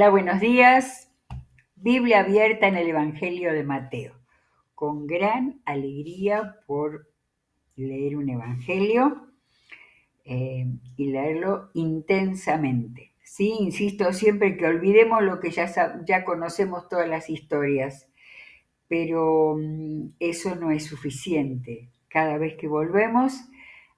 Hola, buenos días. Biblia abierta en el Evangelio de Mateo. Con gran alegría por leer un Evangelio y leerlo intensamente. Sí, insisto siempre que olvidemos lo que ya conocemos todas las historias, pero eso no es suficiente. Cada vez que volvemos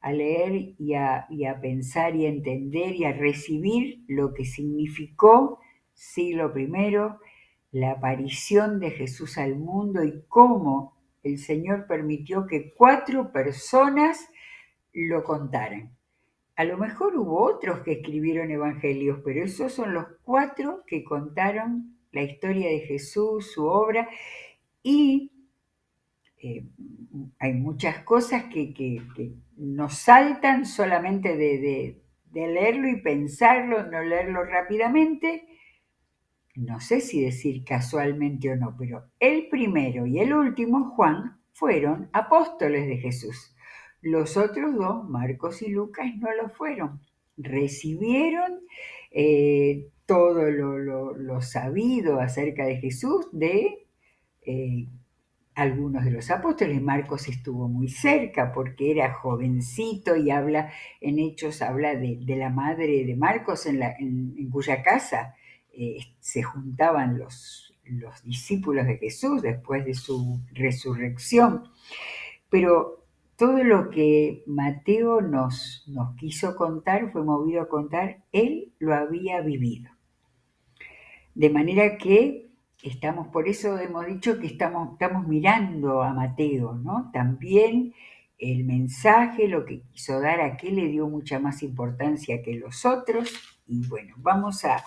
a leer y a pensar y a entender y a recibir lo que significó siglo primero, la aparición de Jesús al mundo y cómo el Señor permitió que 4 personas lo contaran. A lo mejor hubo otros que escribieron evangelios, pero esos son los 4 que contaron la historia de Jesús, su obra, y eh, hay muchas cosas que nos saltan solamente de leerlo y pensarlo, no leerlo rápidamente. No sé si decir casualmente o no, pero el primero y el último, Juan, fueron apóstoles de Jesús. Los otros dos, Marcos y Lucas, no lo fueron. Recibieron todo lo sabido acerca de Jesús de eh, algunos de los apóstoles. Marcos estuvo muy cerca porque era jovencito y en Hechos habla de la madre de Marcos en cuya casa se juntaban los discípulos de Jesús después de su resurrección. Pero todo lo que Mateo nos quiso contar, fue movido a contar, él lo había vivido. De manera que por eso hemos dicho que estamos mirando a Mateo, ¿no? También el mensaje, lo que quiso dar, a qué le dio mucha más importancia que los otros. Y bueno, vamos a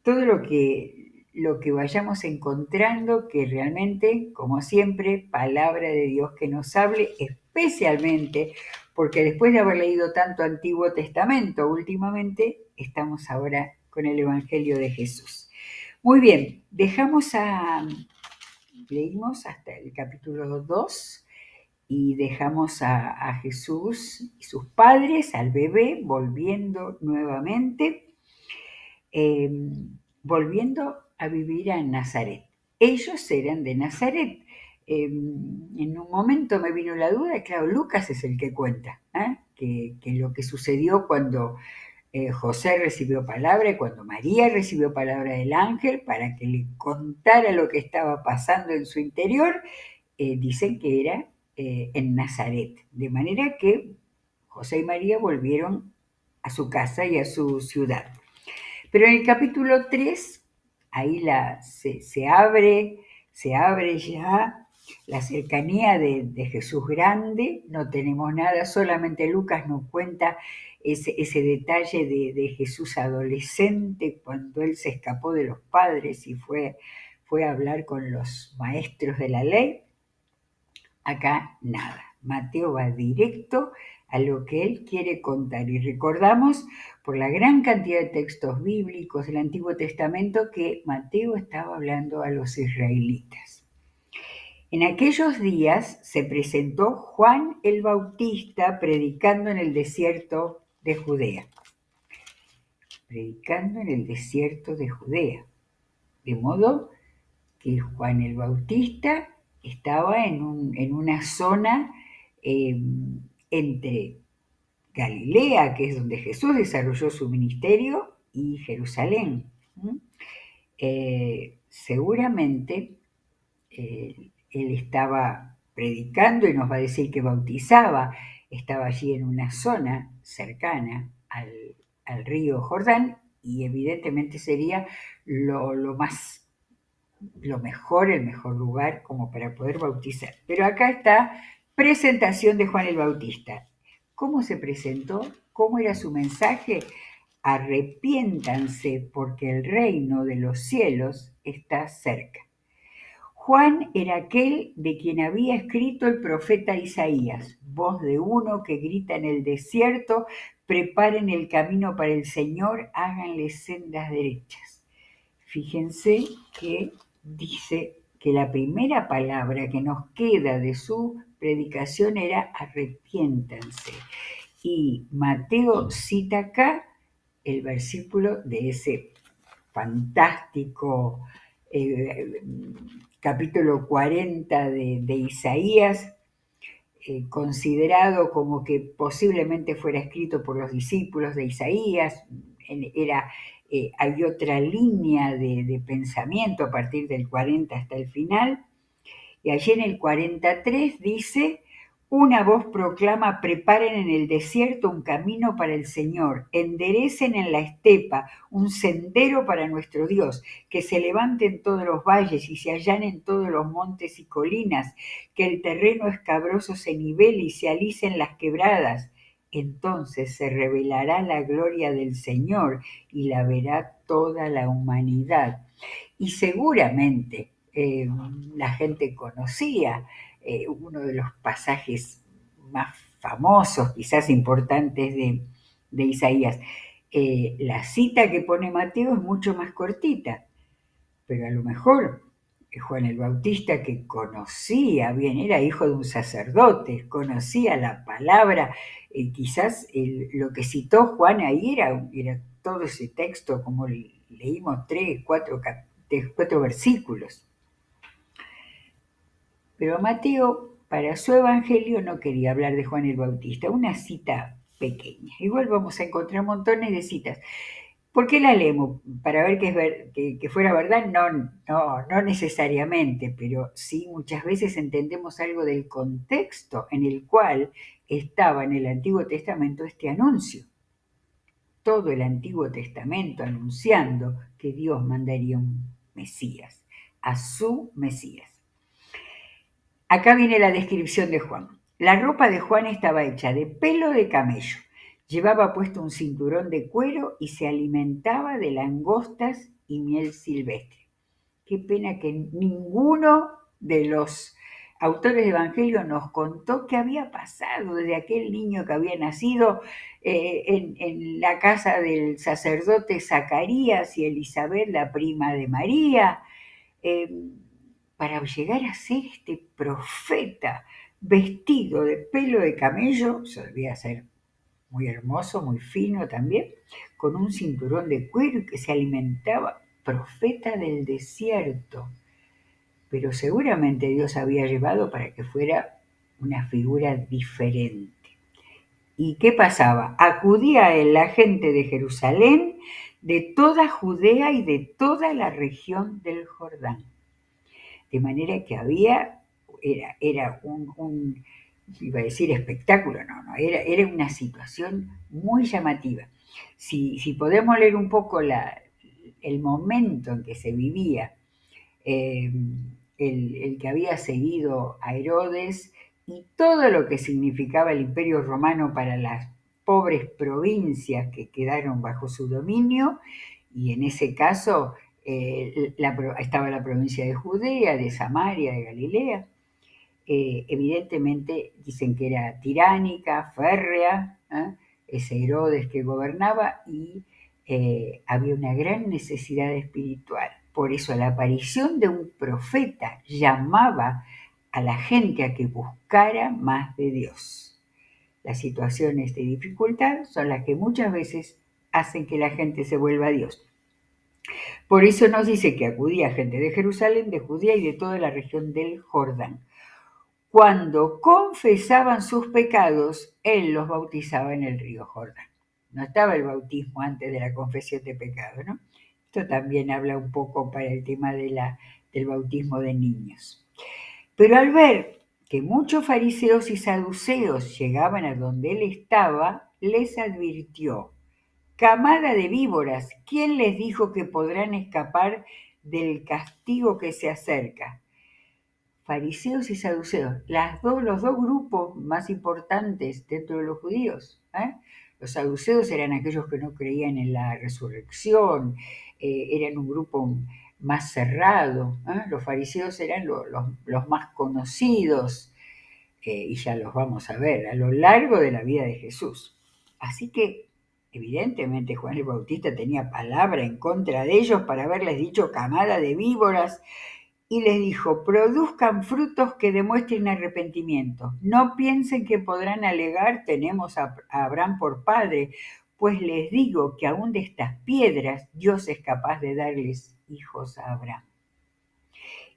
todo lo que vayamos encontrando, que realmente, como siempre, palabra de Dios que nos hable, especialmente porque después de haber leído tanto Antiguo Testamento últimamente, estamos ahora con el Evangelio de Jesús. Muy bien, leímos hasta el capítulo 2 y dejamos a Jesús y sus padres, al bebé, volviendo nuevamente, eh, volviendo a vivir a Nazaret. Ellos eran de Nazaret. En un momento me vino la duda, claro, Lucas es el que cuenta, que lo que sucedió cuando José recibió palabra y cuando María recibió palabra del ángel para que le contara lo que estaba pasando en su interior, dicen que era en Nazaret. De manera que José y María volvieron a su casa y a su ciudad. Pero en el capítulo 3, ahí se abre ya la cercanía de Jesús grande. No tenemos nada, solamente Lucas nos cuenta ese detalle de Jesús adolescente, cuando él se escapó de los padres y fue a hablar con los maestros de la ley. Acá nada. Mateo va directo a lo que él quiere contar. Y recordamos, por la gran cantidad de textos bíblicos del Antiguo Testamento, que Mateo estaba hablando a los israelitas. En aquellos días se presentó Juan el Bautista predicando en el desierto de Judea. Predicando en el desierto de Judea. De modo que Juan el Bautista estaba en una zona eh, entre Galilea, que es donde Jesús desarrolló su ministerio, y Jerusalén. Seguramente él estaba predicando y nos va a decir que bautizaba, estaba allí en una zona cercana al río Jordán y evidentemente sería lo mejor, el mejor lugar como para poder bautizar. Pero acá está presentación de Juan el Bautista. ¿Cómo se presentó? ¿Cómo era su mensaje? Arrepiéntanse porque el reino de los cielos está cerca. Juan era aquel de quien había escrito el profeta Isaías, voz de uno que grita en el desierto, preparen el camino para el Señor, háganle sendas derechas. Fíjense que dice que la primera palabra que nos queda de su predicación era arrepiéntanse. Y Mateo cita acá el versículo de ese fantástico capítulo 40 de Isaías, considerado como que posiblemente fuera escrito por los discípulos de Isaías. Hay otra línea de pensamiento a partir del 40 hasta el final, y allí en el 43 dice: una voz proclama, preparen en el desierto un camino para el Señor, enderecen en la estepa un sendero para nuestro Dios, que se levanten todos los valles y se allanen todos los montes y colinas, que el terreno escabroso se nivele y se alicen las quebradas. Entonces se revelará la gloria del Señor y la verá toda la humanidad. Y seguramente la gente conocía uno de los pasajes más famosos, quizás importantes de Isaías. La cita que pone Mateo es mucho más cortita, pero a lo mejor Juan el Bautista, que conocía bien, era hijo de un sacerdote, conocía la palabra, quizás lo que citó Juan ahí era todo ese texto, como leímos, cuatro versículos. Pero Mateo, para su evangelio, no quería hablar de Juan el Bautista, una cita pequeña. Igual vamos a encontrar montones de citas. ¿Por qué la leemos? ¿Para ver que fuera verdad? No necesariamente, pero sí muchas veces entendemos algo del contexto en el cual estaba en el Antiguo Testamento este anuncio. Todo el Antiguo Testamento anunciando que Dios mandaría un Mesías, a su Mesías. Acá viene la descripción de Juan. La ropa de Juan estaba hecha de pelo de camello. Llevaba puesto un cinturón de cuero y se alimentaba de langostas y miel silvestre. Qué pena que ninguno de los autores de Evangelio nos contó qué había pasado desde aquel niño que había nacido en la casa del sacerdote Zacarías y Elizabeth, la prima de María, eh, para llegar a ser este profeta vestido de pelo de camello. Se debía ser muy hermoso, muy fino también, con un cinturón de cuero y que se alimentaba, profeta del desierto. Pero seguramente Dios había llevado para que fuera una figura diferente. ¿Y qué pasaba? Acudía a él la gente de Jerusalén, de toda Judea y de toda la región del Jordán. De manera que era iba a decir espectáculo, era una situación muy llamativa. Si podemos leer un poco el momento en que se vivía, eh, el que había seguido a Herodes y todo lo que significaba el Imperio Romano para las pobres provincias que quedaron bajo su dominio, y en ese caso estaba la provincia de Judea, de Samaria, de Galilea. Evidentemente dicen que era tiránica, férrea, ese Herodes que gobernaba, y había una gran necesidad espiritual. Por eso la aparición de un profeta llamaba a la gente a que buscara más de Dios. Las situaciones de dificultad son las que muchas veces hacen que la gente se vuelva a Dios. Por eso nos dice que acudía gente de Jerusalén, de Judea y de toda la región del Jordán. Cuando confesaban sus pecados, él los bautizaba en el río Jordán. No estaba el bautismo antes de la confesión de pecado, ¿no? Esto también habla un poco para el tema del bautismo de niños. Pero al ver que muchos fariseos y saduceos llegaban a donde él estaba, les advirtió: camada de víboras, ¿quién les dijo que podrán escapar del castigo que se acerca? Fariseos y saduceos, los dos grupos más importantes dentro de los judíos. Los saduceos eran aquellos que no creían en la resurrección, eran un grupo más cerrado. Los fariseos eran los más conocidos, y ya los vamos a ver a lo largo de la vida de Jesús. Así que, evidentemente, Juan el Bautista tenía palabra en contra de ellos para haberles dicho camada de víboras, y les dijo: produzcan frutos que demuestren arrepentimiento. No piensen que podrán alegar: tenemos a Abraham por padre, pues les digo que aún de estas piedras Dios es capaz de darles hijos a Abraham.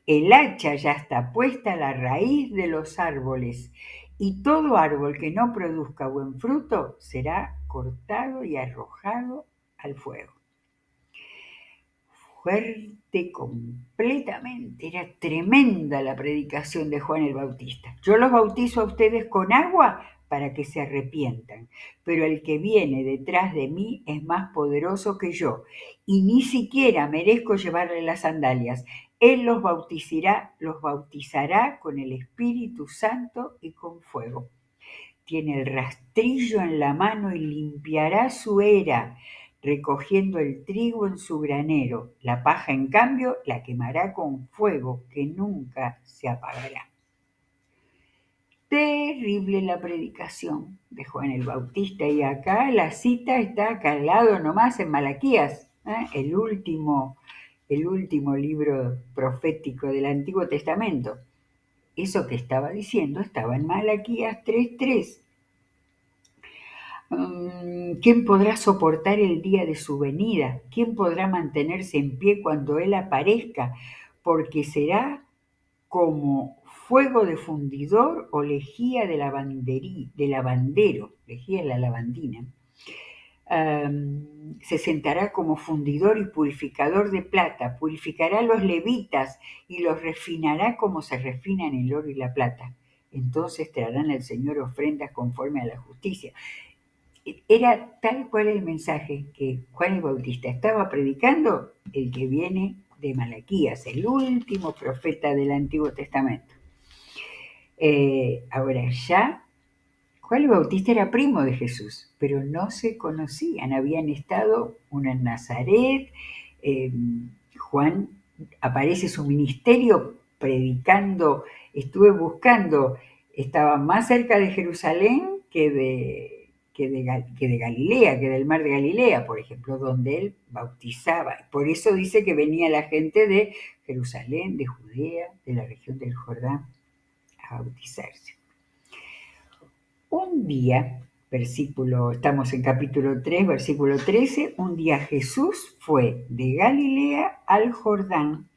El hacha ya está puesta a la raíz de los árboles, y todo árbol que no produzca buen fruto será cortado y arrojado al fuego. Fuerte completamente, era tremenda la predicación de Juan el Bautista. Yo los bautizo a ustedes con agua para que se arrepientan, pero el que viene detrás de mí es más poderoso que yo, y ni siquiera merezco llevarle las sandalias. Él los bautizará con el Espíritu Santo y con fuego. Tiene el rastrillo en la mano y limpiará su era, recogiendo el trigo en su granero. La paja, en cambio, la quemará con fuego que nunca se apagará. Terrible la predicación de Juan el Bautista, y acá la cita está acá al lado nomás en Malaquías, el último libro profético del Antiguo Testamento. Eso que estaba diciendo estaba en Malaquías 3:3. ¿Quién podrá soportar el día de su venida? ¿Quién podrá mantenerse en pie cuando Él aparezca? Porque será como fuego de fundidor o lejía de lavandero, lejía es la lavandina. Se sentará como fundidor y purificador de plata, purificará a los levitas y los refinará como se refinan el oro y la plata. Entonces traerán al Señor ofrendas conforme a la justicia. Era tal cual el mensaje que Juan el Bautista estaba predicando, el que viene de Malaquías, el último profeta del Antiguo Testamento. Ahora ya, Juan el Bautista era primo de Jesús, pero no se conocían, habían estado uno en Nazaret. Juan aparece su ministerio predicando, estuve buscando, estaba más cerca de Jerusalén que de Galilea, que del mar de Galilea, por ejemplo, donde él bautizaba. Por eso dice que venía la gente de Jerusalén, de Judea, de la región del Jordán, a bautizarse. Un día, estamos en capítulo 3, versículo 13, un día Jesús fue de Galilea al Jordán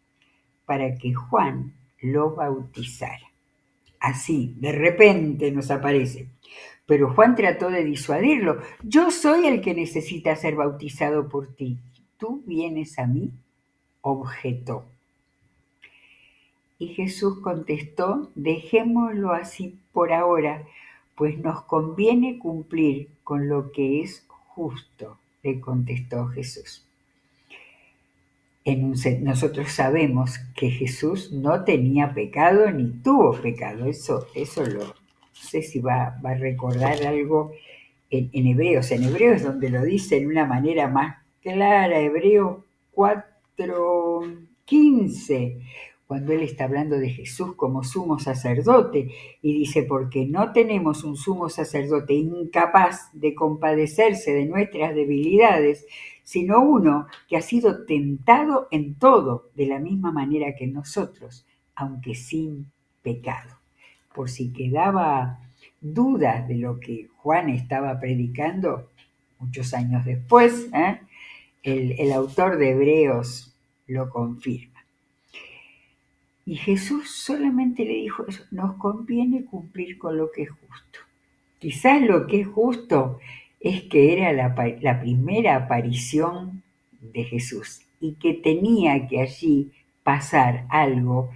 para que Juan lo bautizara. Así, de repente nos aparece. Pero Juan trató de disuadirlo. Yo soy el que necesita ser bautizado por ti. ¿Tú vienes a mí? Objetó. Y Jesús contestó, dejémoslo así por ahora, pues nos conviene cumplir con lo que es justo, le contestó Jesús. Nosotros sabemos que Jesús no tenía pecado ni tuvo pecado. Eso no sé si va a recordar algo en Hebreos. En Hebreos donde lo dice en una manera más clara, Hebreos 4:15, cuando él está hablando de Jesús como sumo sacerdote, y dice, porque no tenemos un sumo sacerdote incapaz de compadecerse de nuestras debilidades, sino uno que ha sido tentado en todo de la misma manera que nosotros, aunque sin pecado. Por si quedaba dudas de lo que Juan estaba predicando, muchos años después, el autor de Hebreos lo confirma. Y Jesús solamente le dijo eso, nos conviene cumplir con lo que es justo. Quizás lo que es justo es que era la primera aparición de Jesús y que tenía que allí pasar algo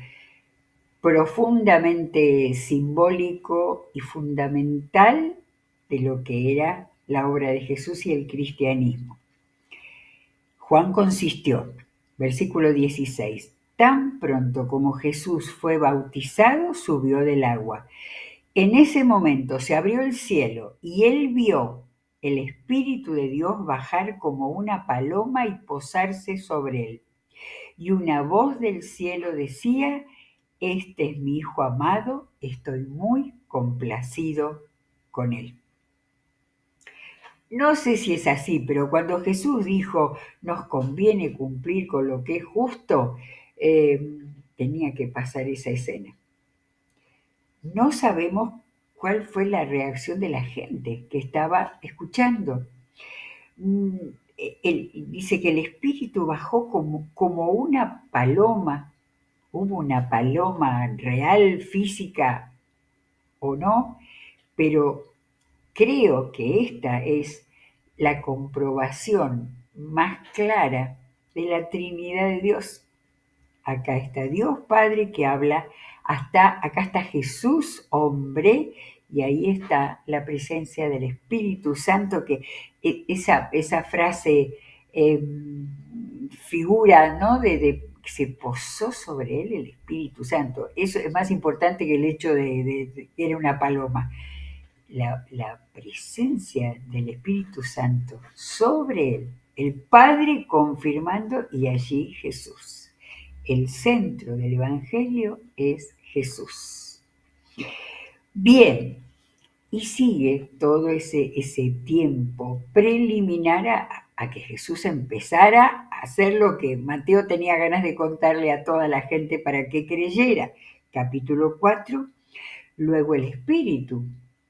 profundamente simbólico y fundamental de lo que era la obra de Jesús y el cristianismo. Juan consistió, versículo 16, tan pronto como Jesús fue bautizado, subió del agua. En ese momento se abrió el cielo y él vio el Espíritu de Dios bajar como una paloma y posarse sobre él. Y una voz del cielo decía, este es mi Hijo amado, estoy muy complacido con él. No sé si es así, pero cuando Jesús dijo, nos conviene cumplir con lo que es justo, tenía que pasar esa escena. No sabemos cuál fue la reacción de la gente que estaba escuchando. él dice que el Espíritu bajó como una paloma. Hubo una paloma real, física o no, pero creo que esta es la comprobación más clara de la Trinidad de Dios. Acá está Dios Padre que habla, acá está Jesús, hombre, y ahí está la presencia del Espíritu Santo, que esa frase figura, ¿no? Que se posó sobre él el Espíritu Santo. Eso es más importante que el hecho de que era una paloma. La presencia del Espíritu Santo sobre él, el Padre confirmando y allí Jesús. El centro del Evangelio es Jesús. Bien, y sigue todo ese tiempo preliminar a que Jesús empezara a hacer lo que Mateo tenía ganas de contarle a toda la gente para que creyera. Capítulo 4, luego el Espíritu.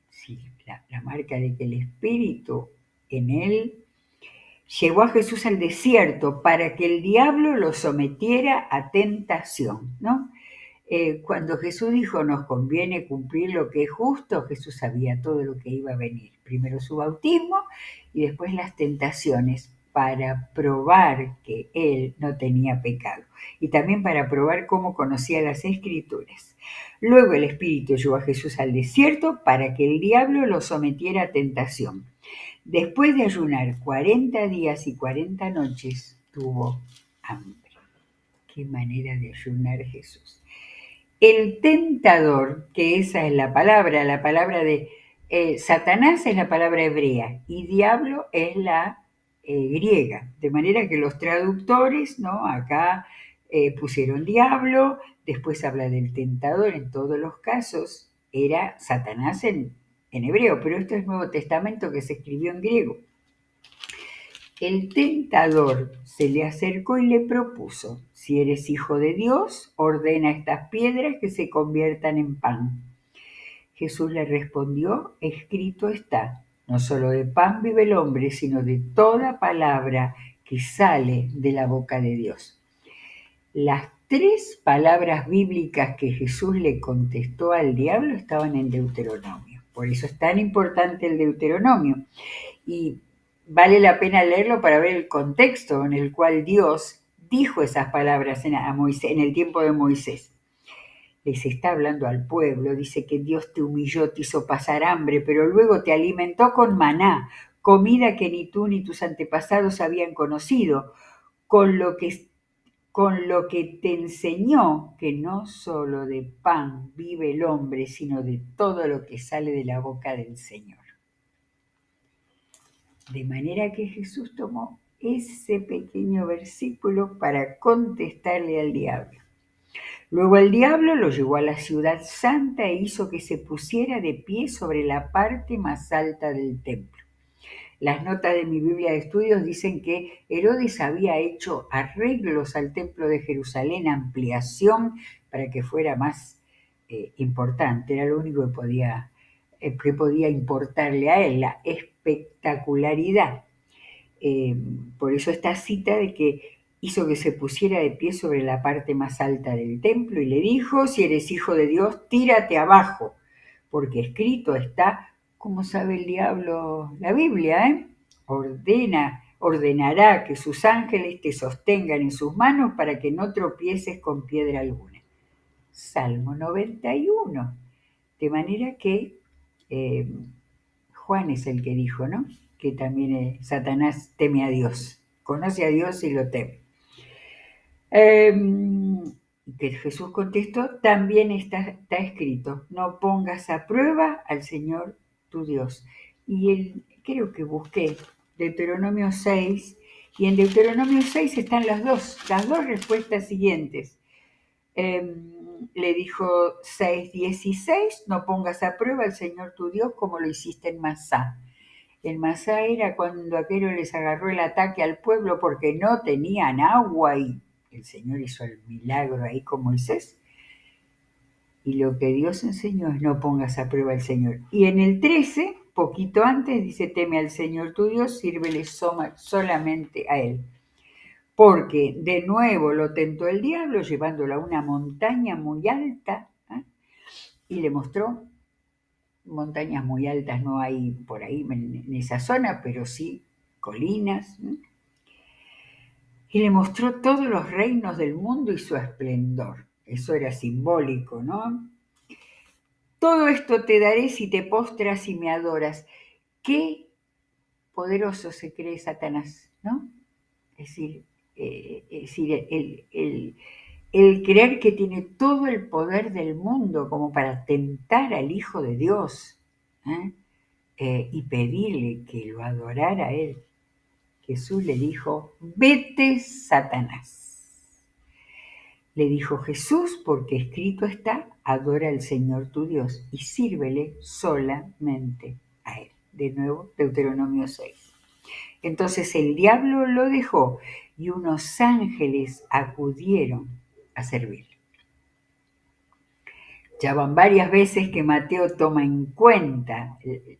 Sí, la marca de que el Espíritu en él llevó a Jesús al desierto para que el diablo lo sometiera a tentación, ¿no? Cuando Jesús dijo nos conviene cumplir lo que es justo, Jesús sabía todo lo que iba a venir. Primero su bautismo y después las tentaciones para probar que él no tenía pecado y también para probar cómo conocía las Escrituras. Luego el Espíritu llevó a Jesús al desierto para que el diablo lo sometiera a tentación. Después de ayunar 40 días y 40 noches, tuvo hambre. Qué manera de ayunar Jesús. El tentador, que esa es la palabra de Satanás es la palabra hebrea y diablo es la griega. De manera que los traductores, ¿no? Acá pusieron diablo, después habla del tentador, en todos los casos era Satanás en hebreo, pero esto es Nuevo Testamento que se escribió en griego. El tentador se le acercó y le propuso: si eres hijo de Dios, ordena estas piedras que se conviertan en pan. Jesús le respondió: escrito está, no solo de pan vive el hombre, sino de toda palabra que sale de la boca de Dios. Las 3 palabras bíblicas que Jesús le contestó al diablo estaban en Deuteronomio. Por eso es tan importante el Deuteronomio. Y vale la pena leerlo para ver el contexto en el cual Dios dijo esas palabras a Moisés, en el tiempo de Moisés. Les está hablando al pueblo, dice que Dios te humilló, te hizo pasar hambre, pero luego te alimentó con maná, comida que ni tú ni tus antepasados habían conocido, con lo que te enseñó que no solo de pan vive el hombre, sino de todo lo que sale de la boca del Señor. De manera que Jesús tomó ese pequeño versículo para contestarle al diablo. Luego el diablo lo llevó a la ciudad santa e hizo que se pusiera de pie sobre la parte más alta del templo. Las notas de mi Biblia de Estudios dicen que Herodes había hecho arreglos al templo de Jerusalén, ampliación para que fuera más importante. Era lo único que podía importarle a él, la espectacularidad. Por eso esta cita de que hizo que se pusiera de pie sobre la parte más alta del templo y le dijo: si eres hijo de Dios, tírate abajo, porque escrito está. ¿Cómo sabe el diablo la Biblia? Ordenará que sus ángeles te sostengan en sus manos para que no tropieces con piedra alguna. Salmo 91. De manera que Juan es el que dijo, ¿no? Que también Satanás teme a Dios, conoce a Dios y lo teme. Que Jesús contestó: también está escrito, no pongas a prueba al Señor tu Dios. Y creo que busqué Deuteronomio 6, y en Deuteronomio 6 están las dos respuestas siguientes. Le dijo 6:16, no pongas a prueba al Señor tu Dios como lo hiciste en Masá. En Masá era cuando aquello les agarró el ataque al pueblo porque no tenían agua y el Señor hizo el milagro ahí con Moisés. Y lo que Dios enseñó es: no pongas a prueba al Señor. Y en el 13 poquito antes dice, teme al Señor tu Dios, sírvele solamente a Él. Porque de nuevo lo tentó el diablo llevándolo a una montaña muy alta, y le mostró montañas muy altas, no hay por ahí en esa zona, pero sí colinas, y le mostró todos los reinos del mundo y su esplendor. Eso era simbólico, ¿no? Todo esto te daré si te postras y me adoras. Qué poderoso se cree Satanás, ¿no? Es decir, el creer que tiene todo el poder del mundo como para tentar al Hijo de Dios, ¿eh? Y pedirle que lo adorara a Él. Jesús le dijo, vete, Satanás. Le dijo Jesús, porque escrito está, adora al Señor tu Dios y sírvele solamente a Él. De nuevo, Deuteronomio 6. Entonces el diablo lo dejó y unos ángeles acudieron a servirle. Ya van varias veces que Mateo toma en cuenta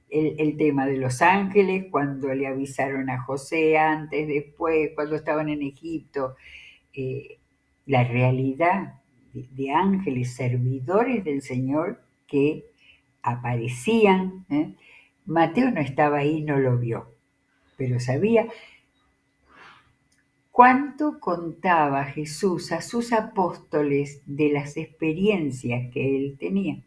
el tema de los ángeles, cuando le avisaron a José antes, después, cuando estaban en Egipto. La realidad de ángeles servidores del Señor que aparecían. Mateo no estaba ahí, no lo vio, pero sabía cuánto contaba Jesús a sus apóstoles de las experiencias que él tenía.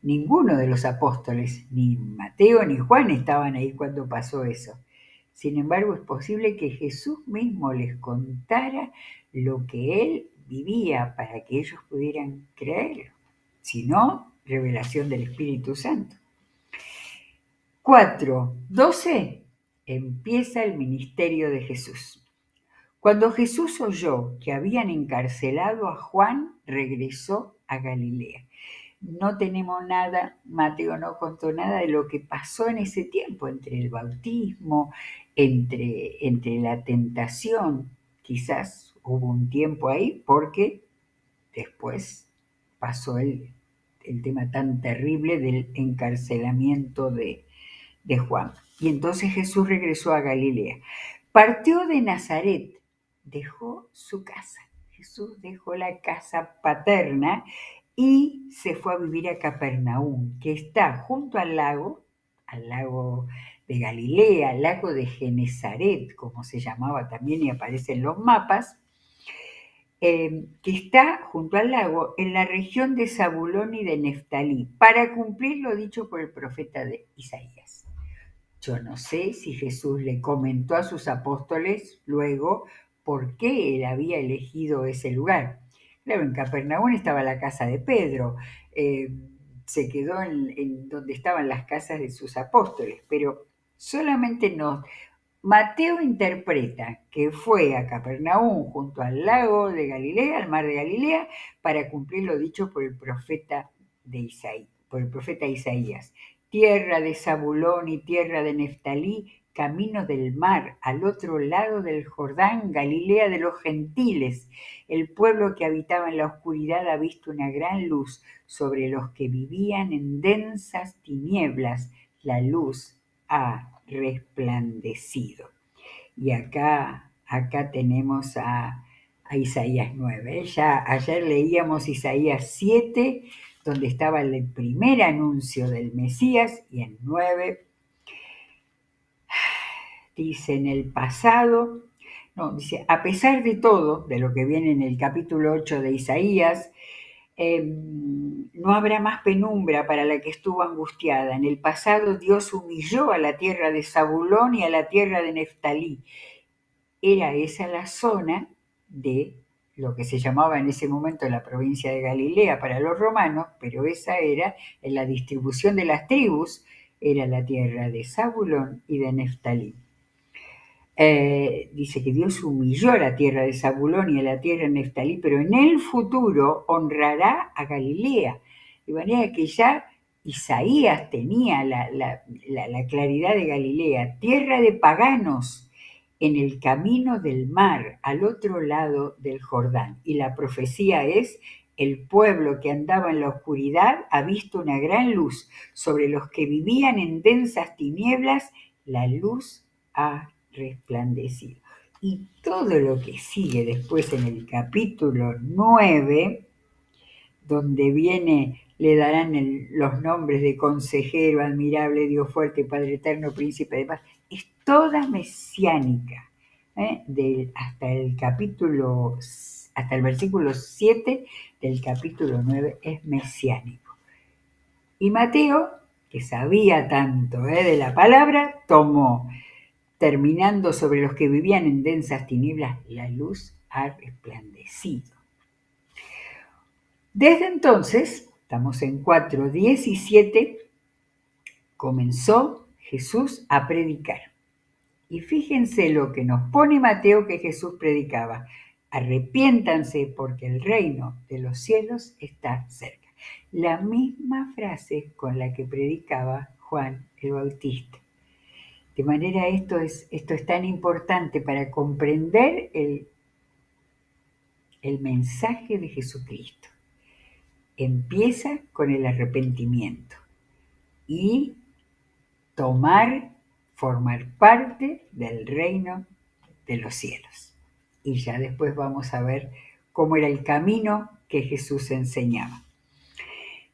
Ninguno de los apóstoles, ni Mateo ni Juan, estaban ahí cuando pasó eso. Sin embargo, es posible que Jesús mismo les contara lo que él vivía para que ellos pudieran creerlo. Si no, revelación del Espíritu Santo. 4:12 empieza el ministerio de Jesús. Cuando Jesús oyó que habían encarcelado a Juan, regresó a Galilea. No tenemos nada, Mateo no contó nada de lo que pasó en ese tiempo, entre el bautismo, entre la tentación. Quizás hubo un tiempo ahí porque después pasó el tema tan terrible del encarcelamiento de Juan. Y entonces Jesús regresó a Galilea. Partió de Nazaret, dejó su casa. Jesús dejó la casa paterna y se fue a vivir a Capernaum, que está junto al lago de Galilea, al lago de Genesaret, como se llamaba también y aparece en los mapas, que está junto al lago en la región de Zabulón y de Neftalí, para cumplir lo dicho por el profeta de Isaías. Yo no sé si Jesús le comentó a sus apóstoles luego por qué él había elegido ese lugar. Claro, en Capernaum estaba la casa de Pedro, se quedó en donde estaban las casas de sus apóstoles, pero solamente Mateo interpreta que fue a Capernaum junto al lago de Galilea, al mar de Galilea, para cumplir lo dicho por el profeta Isaías. Tierra de Zabulón y tierra de Neftalí, camino del mar, al otro lado del Jordán, Galilea de los gentiles. El pueblo que habitaba en la oscuridad ha visto una gran luz. Sobre los que vivían en densas tinieblas, la luz ha resplandecido. Y acá tenemos a Isaías 9. Ya ayer leíamos Isaías 7, donde estaba el primer anuncio del Mesías, y en 9 dice en el pasado, dice, a pesar de todo, de lo que viene en el capítulo 8 de Isaías, no habrá más penumbra para la que estuvo angustiada. En el pasado Dios humilló a la tierra de Zabulón y a la tierra de Neftalí. Era esa la zona de lo que se llamaba en ese momento la provincia de Galilea para los romanos, pero esa era, en la distribución de las tribus, era la tierra de Zabulón y de Neftalí. Dice que Dios humilló a la tierra de Zabulón y a la tierra de Neftalí, pero en el futuro honrará a Galilea. De manera que ya Isaías tenía la claridad de Galilea, tierra de paganos, en el camino del mar, al otro lado del Jordán. Y la profecía es el pueblo que andaba en la oscuridad ha visto una gran luz. Sobre los que vivían en densas tinieblas, la luz ha resplandecido. Y todo lo que sigue después en el capítulo 9, donde le darán los nombres de consejero, admirable, Dios fuerte, Padre eterno, príncipe de paz, es toda mesiánica. Hasta el versículo 7 del capítulo 9 es mesiánico. Y Mateo, que sabía tanto de la palabra, tomó, terminando sobre los que vivían en densas tinieblas, la luz ha resplandecido. Desde entonces, estamos en 4:17, comenzó Jesús a predicar. Y fíjense lo que nos pone Mateo que Jesús predicaba. Arrepiéntanse porque el reino de los cielos está cerca. La misma frase con la que predicaba Juan el Bautista. De manera esto es tan importante para comprender el mensaje de Jesucristo. Empieza con el arrepentimiento y formar parte del reino de los cielos. Y ya después vamos a ver cómo era el camino que Jesús enseñaba.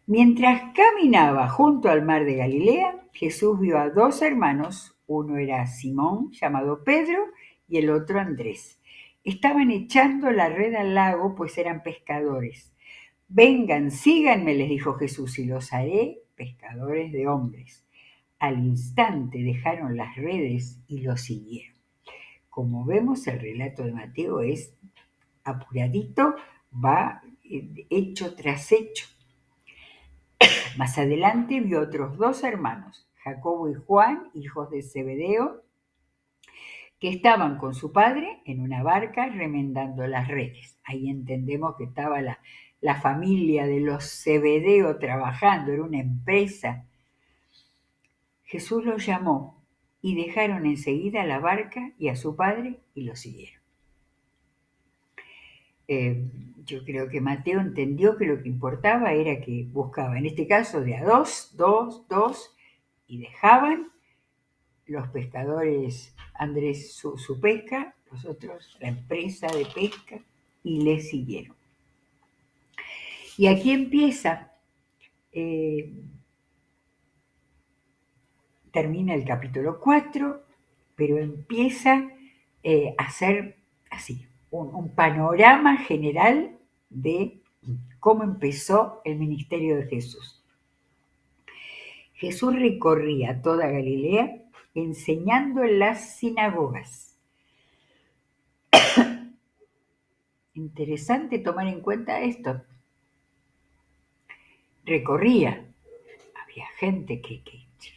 Mientras caminaba junto al mar de Galilea, Jesús vio a dos hermanos, uno era Simón, llamado Pedro, y el otro Andrés. Estaban echando la red al lago, pues eran pescadores. Vengan, síganme, les dijo Jesús, y los haré pescadores de hombres. Al instante dejaron las redes y lo siguieron. Como vemos, el relato de Mateo es apuradito, va hecho tras hecho. Más adelante vio otros dos hermanos, Jacobo y Juan, hijos de Zebedeo, que estaban con su padre en una barca remendando las redes. Ahí entendemos que estaba la familia de los Zebedeo trabajando, era una empresa. Jesús los llamó y dejaron enseguida la barca y a su padre y lo siguieron. Yo creo que Mateo entendió que lo que importaba era que buscaba, en este caso de a dos, y dejaban los pescadores, Andrés su pesca, los otros la empresa de pesca, y le siguieron. Y aquí empieza, termina el capítulo 4, pero empieza a ser así, un panorama general de cómo empezó el ministerio de Jesús. Jesús recorría toda Galilea enseñando en las sinagogas. Interesante tomar en cuenta esto. Recorría, había gente que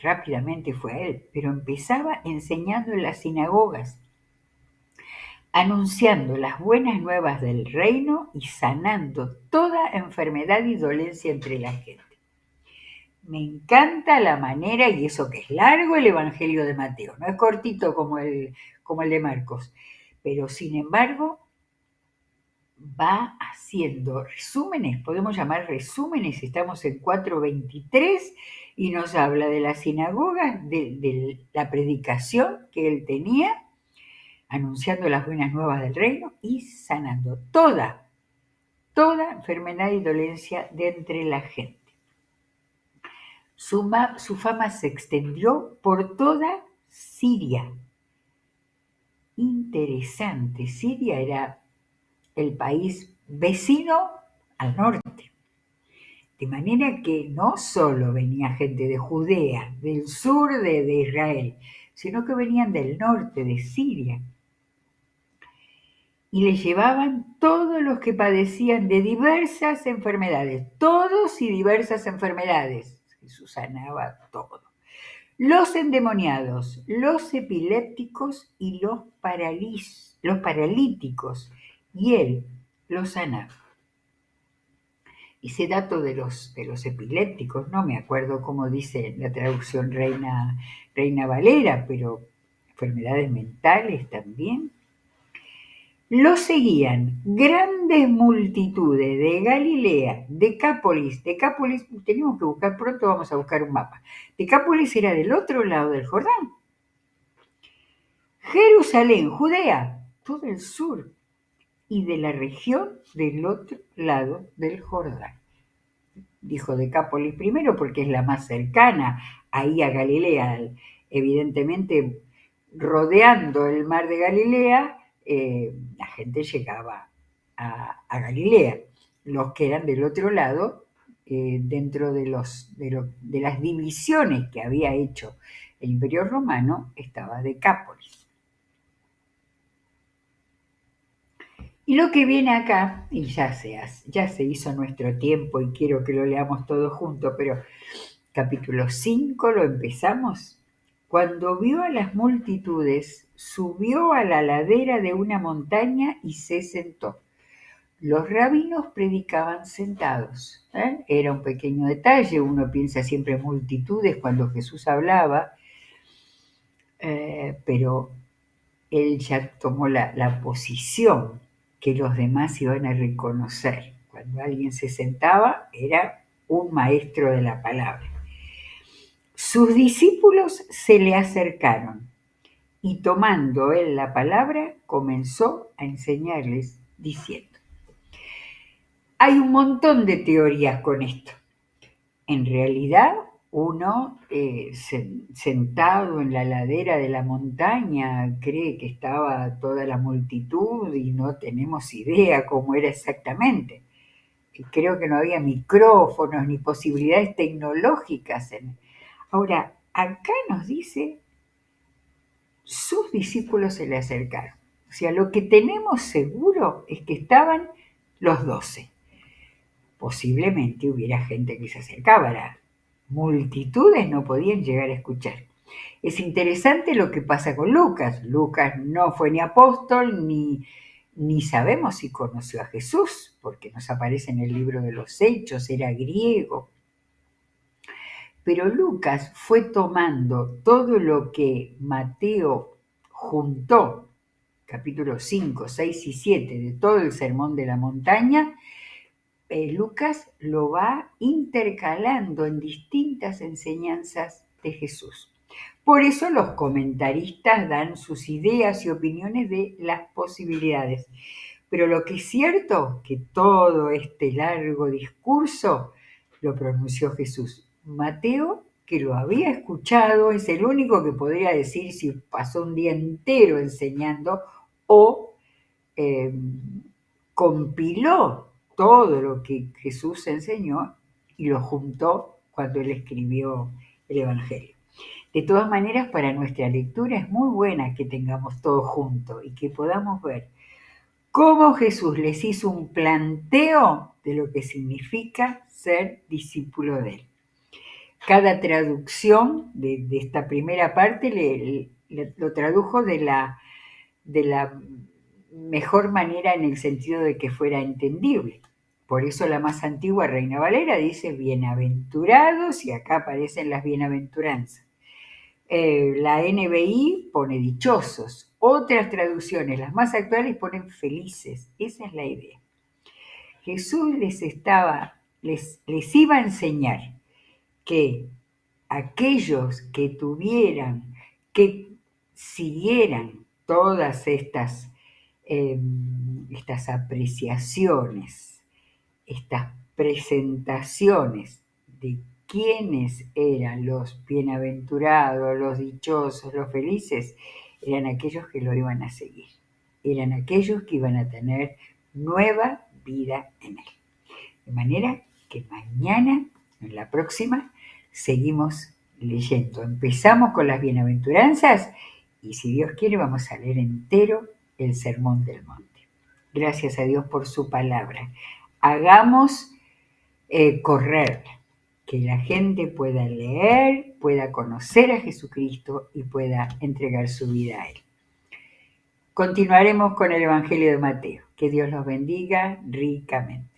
rápidamente fue a él, pero empezaba enseñando en las sinagogas, anunciando las buenas nuevas del reino y sanando toda enfermedad y dolencia entre la gente. Me encanta la manera, y eso que es largo el Evangelio de Mateo, no es cortito como el de Marcos, pero sin embargo va haciendo resúmenes, podemos llamar resúmenes, estamos en 4:23 y nos habla de la sinagoga, de la predicación que él tenía, anunciando las buenas nuevas del reino y sanando toda enfermedad y dolencia de entre la gente. Su fama se extendió por toda Siria. Interesante, Siria era el país vecino al norte. De manera que no solo venía gente de Judea, del sur de Israel, sino que venían del norte de Siria. Y le llevaban todos los que padecían de diversas enfermedades, todos y diversas enfermedades. Jesús sanaba todo. Los endemoniados, los epilépticos y los paralíticos, y él los sanaba. Ese dato de los epilépticos, no me acuerdo cómo dice la traducción Reina Valera, pero enfermedades mentales también. Lo seguían grandes multitudes de Galilea, Decápolis, tenemos que buscar pronto, vamos a buscar un mapa. Decápolis era del otro lado del Jordán. Jerusalén, Judea, todo el sur, y de la región del otro lado del Jordán. Dijo Decápolis primero porque es la más cercana ahí a Galilea, evidentemente rodeando el mar de Galilea, la gente llegaba a Galilea. Los que eran del otro lado, dentro de las divisiones que había hecho el Imperio Romano, estaba Decápolis. Y lo que viene acá, y ya se hizo nuestro tiempo y quiero que lo leamos todos juntos, pero capítulo 5 lo empezamos. Cuando vio a las multitudes, subió a la ladera de una montaña y se sentó. Los rabinos predicaban sentados. Era un pequeño detalle, uno piensa siempre en multitudes cuando Jesús hablaba, pero él ya tomó la posición que los demás iban a reconocer. Cuando alguien se sentaba, era un maestro de la palabra. Sus discípulos se le acercaron y tomando él la palabra, comenzó a enseñarles diciendo. Hay un montón de teorías con esto. En realidad, uno sentado en la ladera de la montaña cree que estaba toda la multitud y no tenemos idea cómo era exactamente. Creo que no había micrófonos ni posibilidades tecnológicas. Ahora, acá nos dice, sus discípulos se le acercaron. O sea, lo que tenemos seguro es que estaban los 12. Posiblemente hubiera gente que se acercaba, las multitudes no podían llegar a escuchar. Es interesante lo que pasa con Lucas. Lucas no fue ni apóstol, ni sabemos si conoció a Jesús, porque nos aparece en el libro de los Hechos, era griego. Pero Lucas fue tomando todo lo que Mateo juntó, capítulos 5, 6 y 7, de todo el Sermón de la Montaña. Lucas lo va intercalando en distintas enseñanzas de Jesús. Por eso los comentaristas dan sus ideas y opiniones de las posibilidades. Pero lo que es cierto, que todo este largo discurso lo pronunció Jesús. Mateo, que lo había escuchado, es el único que podría decir si pasó un día entero enseñando o compiló todo lo que Jesús enseñó y lo juntó cuando él escribió el Evangelio. De todas maneras, para nuestra lectura es muy buena que tengamos todo junto y que podamos ver cómo Jesús les hizo un planteo de lo que significa ser discípulo de él. Cada traducción de esta primera parte lo tradujo de la mejor manera en el sentido de que fuera entendible. Por eso la más antigua, Reina Valera, dice bienaventurados y acá aparecen las bienaventuranzas. La NBI pone dichosos. Otras traducciones, las más actuales, ponen felices. Esa es la idea. Jesús les iba a enseñar que aquellos que siguieran todas estas apreciaciones, estas presentaciones de quiénes eran los bienaventurados, los dichosos, los felices, eran aquellos que lo iban a seguir, eran aquellos que iban a tener nueva vida en él. De manera que mañana, en la próxima, seguimos leyendo. Empezamos con las bienaventuranzas y si Dios quiere vamos a leer entero el Sermón del Monte. Gracias a Dios por su palabra. Hagamos correr, que la gente pueda leer, pueda conocer a Jesucristo y pueda entregar su vida a Él. Continuaremos con el Evangelio de Mateo. Que Dios los bendiga ricamente.